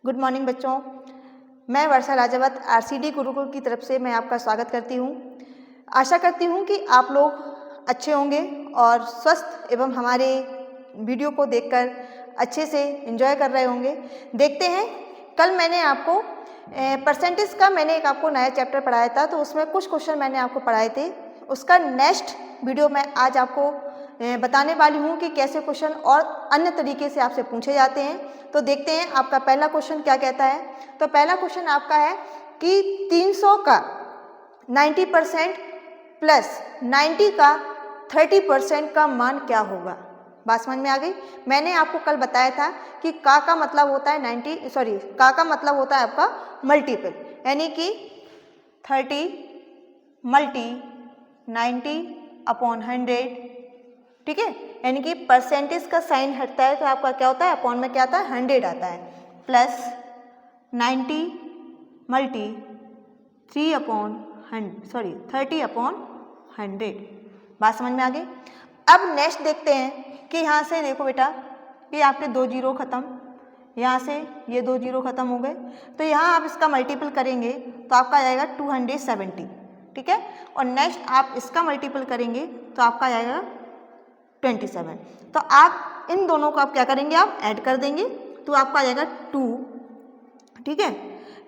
Good morning बच्चों। मैं वर्षा Rajawat RCD Gurukul की तरफ से मैं आपका स्वागत करती हूँ। आशा करती हूँ कि आप लोग अच्छे होंगे और स्वस्थ एवं हमारे वीडियो को देखकर अच्छे से एंजॉय कर रहे होंगे। देखते हैं, कल मैंने आपको परसेंटेज का एक आपको नया चैप्टर पढ़ाया था, तो उसमें कुछ क्वेश्चन मैंने आपको पढ़ाए थे। उसका नेक्स्ट वीडियो मैं आज आपको बताने वाली हूँ कि कैसे क्वेश्चन और अन्य तरीके से आपसे पूछे जाते हैं। तो देखते हैं आपका पहला क्वेश्चन क्या कहता है। तो पहला क्वेश्चन आपका है कि 300 का 90% प्लस 90 का 30% का मान क्या होगा। बात समझ में आ गई। मैंने आपको कल बताया था कि का मतलब होता है का मतलब होता है आपका मल्टीपल, यानी कि 30 मल्टी 90/100, ठीक है। यानी कि परसेंटेज का साइन हटता है तो आपका क्या होता है, अपॉन में क्या आता है, 100 आता है, प्लस 90 मल्टी 30/100। बात समझ में आ गई। अब नेक्स्ट देखते हैं कि यहाँ से देखो बेटा, ये आपके 2 जीरो खत्म, यहाँ से ये 2 जीरो खत्म हो गए, तो यहाँ आप इसका मल्टीपल करेंगे तो आपका आ जाएगा 270, ठीक है। और नेक्स्ट आप इसका मल्टीपल करेंगे तो आपका आ जाएगा 27। तो आप इन दोनों को आप क्या करेंगे, आप ऐड कर देंगे तो आपका आ जाएगा 2, ठीक है।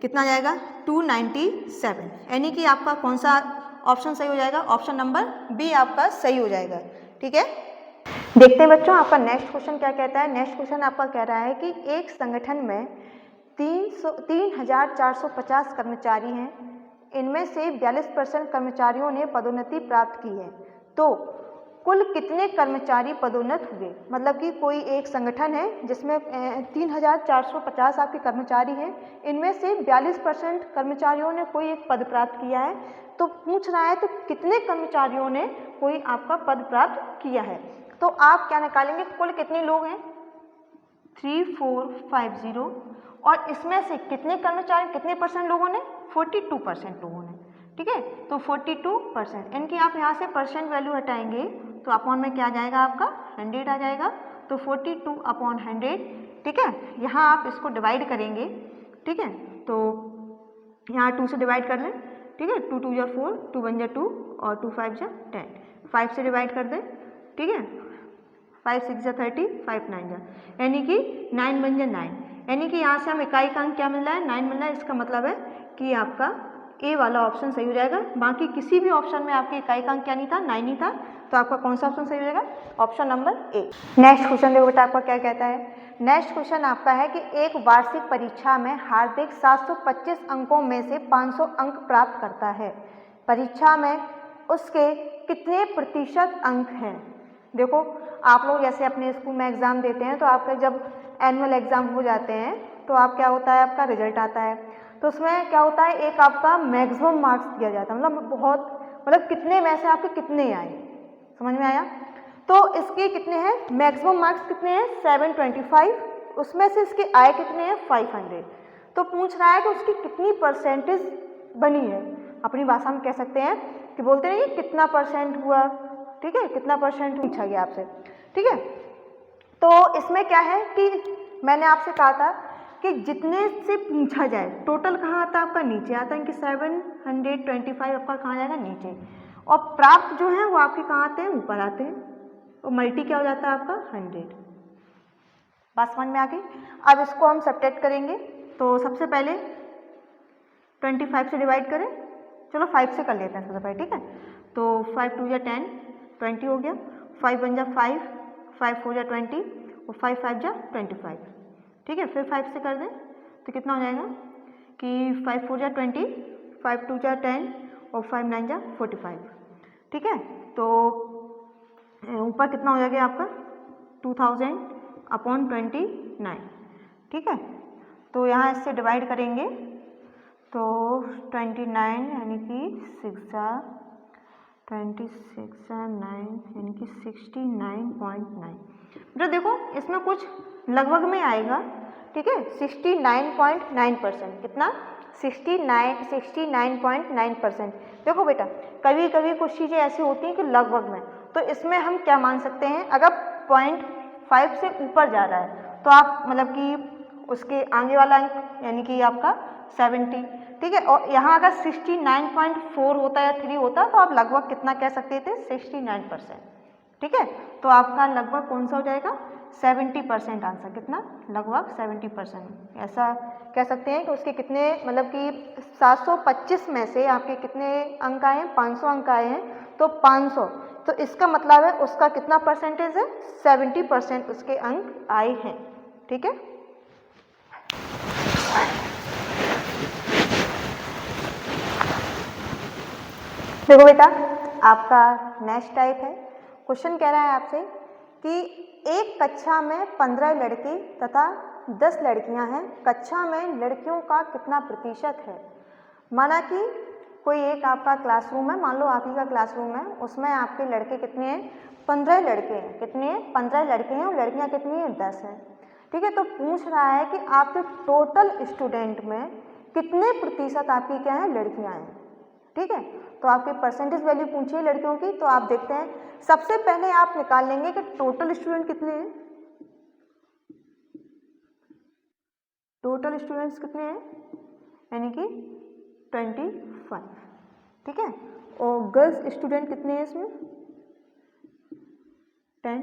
कितना आ जाएगा, 297। यानी कि आपका कौन सा ऑप्शन सही हो जाएगा, ऑप्शन नंबर बी आपका सही हो जाएगा, ठीक है। देखते हैं बच्चों आपका नेक्स्ट क्वेश्चन क्या कहता है। नेक्स्ट क्वेश्चन आपका कह रहा है कि एक संगठन में 3450 कर्मचारी हैं, इनमें से 42% कर्मचारियों ने पदोन्नति प्राप्त की है, तो कुल कितने कर्मचारी पदोन्नत हुए। मतलब कि कोई एक संगठन है जिसमें 3450 आपके कर्मचारी हैं, इनमें से 42% कर्मचारियों ने कोई एक पद प्राप्त किया है, तो पूछ रहा है तो कितने कर्मचारियों ने कोई आपका पद प्राप्त किया है। तो आप क्या निकालेंगे, कुल कितने लोग हैं 3450, और इसमें से कितने कर्मचारी, कितने परसेंट लोगों ने, 42% लोगों ने, ठीक है। तो 42%, इनकी आप यहाँ से परसेंट वैल्यू हटाएंगे तो अपॉन में क्या आ जाएगा, आपका 100 आ जाएगा। तो 42/100, ठीक है। यहाँ आप इसको डिवाइड करेंगे, ठीक है। तो यहाँ 2 से डिवाइड कर लें, ठीक है। 2 2 4, 2 1 2 और 2 5 10, 5 से डिवाइड कर दें, ठीक है। 5 6 30, 5 9 यानी कि 9 बन 9, यानी कि यहाँ से हम इकाई का अंक क्या मिल रहा है, 9 मिल रहा है। इसका मतलब है कि आपका ए वाला ऑप्शन सही हो जाएगा। बाकी किसी भी ऑप्शन में आपके इकाई का अंक क्या नहीं था, 9 ही था, तो आपका कौन सा ऑप्शन सही हो जाएगा, option number A. Next question देखो बेटा आपका क्या कहता है। नेक्स्ट क्वेश्चन आपका है कि एक वार्षिक परीक्षा में हार्दिक 725 अंकों में से 500 अंक प्राप्त करता है, परीक्षा में उसके कितने प्रतिशत अंक हैं। देखो आप लोग जैसे अपने स्कूल में एग्ज़ाम देते हैं, तो आपका जब एनुअल एग्ज़ाम हो जाते हैं तो आप क्या होता है, आपका रिजल्ट आता है, तो उसमें क्या होता है, एक आपका मैक्सिमम मार्क्स दिया जाता है, मतलब कितने में से आपके कितने आए, समझ में आया। तो इसके कितने हैं, मैक्सिमम मार्क्स कितने हैं 725, उसमें से इसके आए कितने हैं 500। तो पूछ रहा है कि उसकी कितनी परसेंटेज बनी है। अपनी भाषा में कह सकते हैं कि बोलते हैं कि कितना परसेंट हुआ, ठीक है, कितना परसेंट पूछा गया आपसे, ठीक है। तो इसमें क्या है कि मैंने आपसे कहा था कि जितने से पूछा जाए, टोटल कहाँ आता है आपका, नीचे आता है कि 725 आपका कहाँ जाएगा, नीचे, और प्राप्त जो है वो आपके कहाँ आते हैं, ऊपर आते हैं, तो मल्टी क्या हो जाता है आपका 100। बात समझ में आ गई। अब इसको हम सब्ट्रैक्ट करेंगे, तो सबसे पहले 25 से डिवाइड करें, चलो 5 से कर लेते हैं सबसे पहले, ठीक है। तो 5 2 10, 20 हो गया, 5 1 5, 5 4 20, और 5 5 25, ठीक है। फिर 5 से कर दें तो कितना हो जाएगा कि 5 4 20, 5 2 10, और 5 9 45, ठीक है। तो ऊपर कितना हो जाएगा आपका 2000/29, ठीक है। तो यहाँ इससे डिवाइड करेंगे तो 29 यानी कि 26 9 यानी कि 69.9। बेटा देखो इसमें कुछ लगभग में आएगा, ठीक है, 69.9%। कितना, 69.9%। देखो बेटा कभी कभी कुछ चीज़ें ऐसी होती हैं कि लगभग में, तो इसमें हम क्या मान सकते हैं, अगर 0.5 से ऊपर जा रहा है तो आप मतलब कि उसके आगे वाला अंक यानी कि आपका 70, ठीक है। और यहाँ अगर 69.4 होता या 3 होता तो आप लगभग कितना कह सकते थे, 69%, ठीक है। तो आपका लगभग कौन सा हो जाएगा, 70% आंसर, कितना, लगभग 70%। ऐसा कह सकते हैं कि उसके कितने मतलब कि 725 में से आपके कितने अंक आए हैं, 500 अंक आए हैं, तो 500, तो इसका मतलब है उसका कितना परसेंटेज है, 70% उसके अंक आए हैं, ठीक है। देखो बेटा, आपका नेक्स्ट टाइप है, क्वेश्चन कह रहा है आपसे कि एक कक्षा में 15 लड़के तथा 10 लड़कियां हैं, कक्षा में लड़कियों का कितना प्रतिशत है। माना कि कोई एक आपका क्लासरूम है, मान लो आप ही का क्लासरूम है, उसमें आपके लड़के कितने हैं, 15 लड़के हैं, कितने हैं, 15 लड़के हैं, और लड़कियां कितनी हैं, 10 हैं, ठीक है। तो पूछ रहा है कि आपके टोटल स्टूडेंट में कितने प्रतिशत आपकी क्या है, लड़कियां हैं, ठीक है। तो आपके परसेंटेज वैल्यू पूछी है लड़कियों की, तो आप देखते हैं सबसे पहले आप निकाल लेंगे कि टोटल स्टूडेंट कितने हैं, टोटल स्टूडेंट्स कितने हैं, यानी कि 25, ठीक है। और गर्ल्स स्टूडेंट कितने हैं इसमें, 10,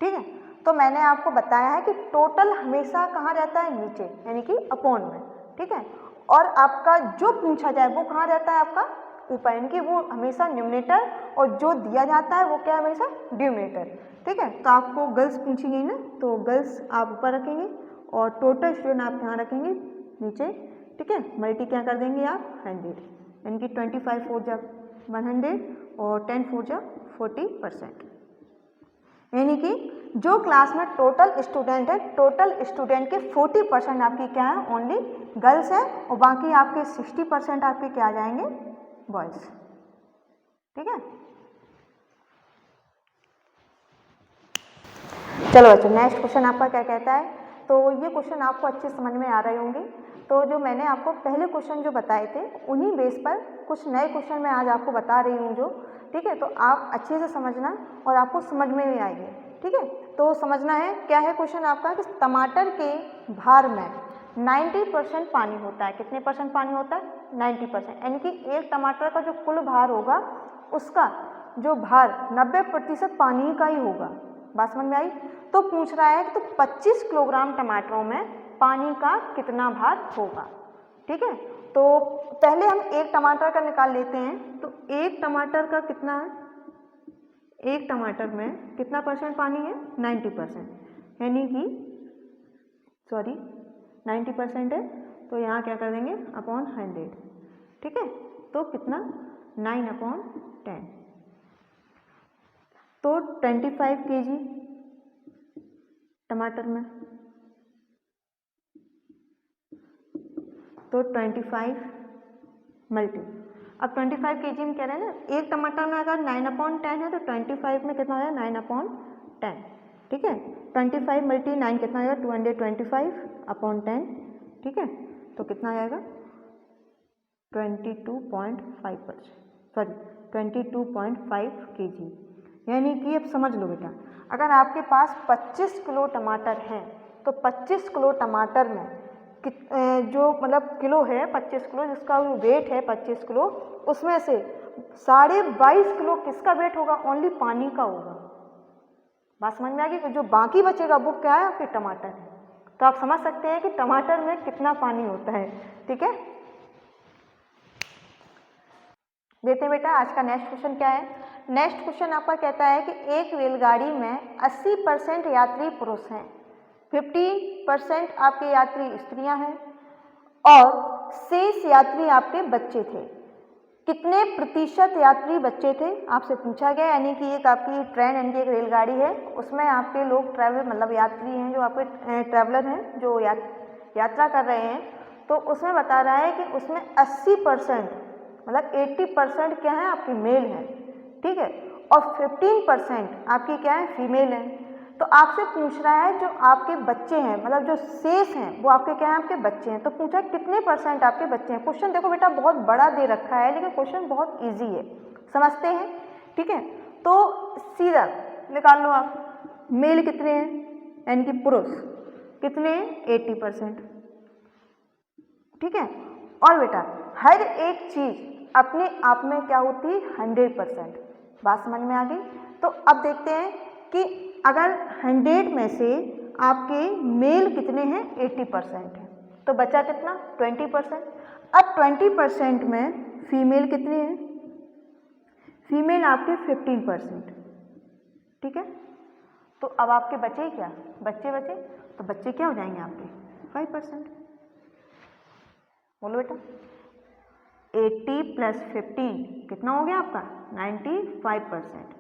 ठीक है। तो मैंने आपको बताया है कि टोटल हमेशा कहाँ रहता है, नीचे, यानी कि अपॉन में, ठीक है। और आपका जो पूछा जाए वो कहाँ रहता है, आपका ऊपर, यानी कि वो हमेशा न्यूमरेटर, और जो दिया जाता है वो क्या है, हमेशा डिनोमिनेटर, ठीक है। तो आपको गर्ल्स पूछी गई ना, तो गर्ल्स आप ऊपर रखेंगे और टोटल स्टूडेंट आप यहाँ रखेंगे नीचे, ठीक है। मल्टी क्या कर देंगे आप, 100, यानी कि 25 4 जा 100 और 10 4 जा 40%, यानी कि जो क्लास में टोटल स्टूडेंट है, टोटल स्टूडेंट के 40% आपकी क्या है, ओनली गर्ल्स है, और बाकी आपके 60% आपके क्या आ जाएंगे, बॉयज, ठीक है। चलो बच्चों, नेक्स्ट क्वेश्चन आपका क्या कहता है। तो ये क्वेश्चन आपको अच्छे समझ में आ रहे होंगे। तो जो मैंने आपको पहले क्वेश्चन जो बताए थे, उन्हीं बेस पर कुछ नए क्वेश्चन मैं आज आपको बता रही हूँ जो, ठीक है। तो आप अच्छे से समझना और आपको समझ में भी आएगी, ठीक है। तो समझना है क्या है क्वेश्चन आपका, कि टमाटर के भार में 90% पानी होता है, कितने परसेंट पानी होता है, 90%, यानी कि एक टमाटर का जो कुल भार होगा उसका जो भार 90% पानी का ही होगा। बात समझ में आई। तो पूछ रहा है कि तो 25 किलोग्राम टमाटरों में पानी का कितना भार होगा, ठीक है। तो पहले हम एक टमाटर का निकाल लेते हैं। तो एक टमाटर का कितना है, एक टमाटर में कितना परसेंट पानी है, 90%, यानी कि 90% है। तो यहाँ क्या कर देंगे, अपॉन 100, ठीक है। तो कितना, 9/10, तो 25 kg टमाटर में, तो 25 मल्टी, अब 25 kg में कह रहे हैं ना, एक टमाटर में अगर 9/10 है तो 25 में कितना है, 9/10, ठीक है। 25 मल्टी 9 कितना आएगा, 225/10, ठीक है। तो कितना आएगा, 22.5%, सॉरी 22.5 kg, यानी कि अब समझ लो बेटा, अगर आपके पास 25 किलो टमाटर हैं तो 25 किलो टमाटर में जो मतलब किलो है 25 किलो, जिसका वेट है 25 किलो, उसमें से 22.5 किलो किसका वेट होगा, ओनली पानी का होगा। बात समझ में आ गई। जो बाकी बचेगा वो क्या है, आपके टमाटर है। तो आप समझ सकते हैं कि टमाटर में कितना पानी होता है, ठीक है। देखते हैं बेटा आज का नेक्स्ट क्वेश्चन क्या है। नेक्स्ट क्वेश्चन आपका कहता है कि एक रेलगाड़ी में 80% यात्री पुरुष हैं, 50% आपके यात्री स्त्रियां हैं और शेष यात्री आपके बच्चे थे। कितने प्रतिशत यात्री बच्चे थे आपसे पूछा गया, यानी कि एक आपकी ट्रेन यानी कि एक रेलगाड़ी है, उसमें आपके लोग ट्रैवल मतलब यात्री हैं, जो आपके ट्रैवलर हैं जो यात्रा कर रहे हैं। तो उसमें बता रहा है कि उसमें 80% मतलब 80% क्या है, आपकी मेल है, ठीक है, और 15% आपकी क्या है, फीमेल है। तो आपसे पूछ रहा है जो आपके बच्चे हैं, मतलब जो शेष हैं वो आपके क्या हैं, आपके बच्चे हैं। तो पूछा कितने परसेंट आपके बच्चे हैं। क्वेश्चन देखो बेटा बहुत बड़ा दे रखा है, लेकिन क्वेश्चन बहुत इजी है, समझते हैं, ठीक है। तो सीधा निकाल लो आप, मेल कितने हैं, यानी कि पुरुष, कितने 80%। ठीक है। और बेटा हर एक चीज अपने आप में क्या होती है 100%। बात समझ में आ गई। तो अब देखते हैं कि अगर 100 में से आपके मेल कितने हैं 80% है, तो बचा कितना 20%। अब 20% में फीमेल कितने हैं, फीमेल आपके 15%। ठीक है। तो अब आपके बचे क्या, बच्चे तो बच्चे क्या हो जाएंगे आपके 5%। बोलो बेटा 80 + 15 कितना हो गया आपका 95%।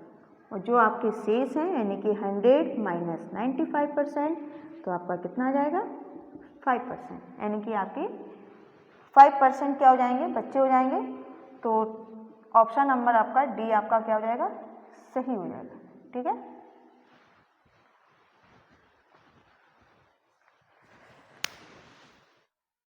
और जो आपके शेष हैं यानी कि 100 - 95%, तो आपका कितना आ जाएगा 5%। यानी कि आपके 5% क्या हो जाएंगे, बच्चे हो जाएंगे। तो ऑप्शन नंबर आपका डी आपका क्या हो जाएगा, सही हो जाएगा। ठीक है।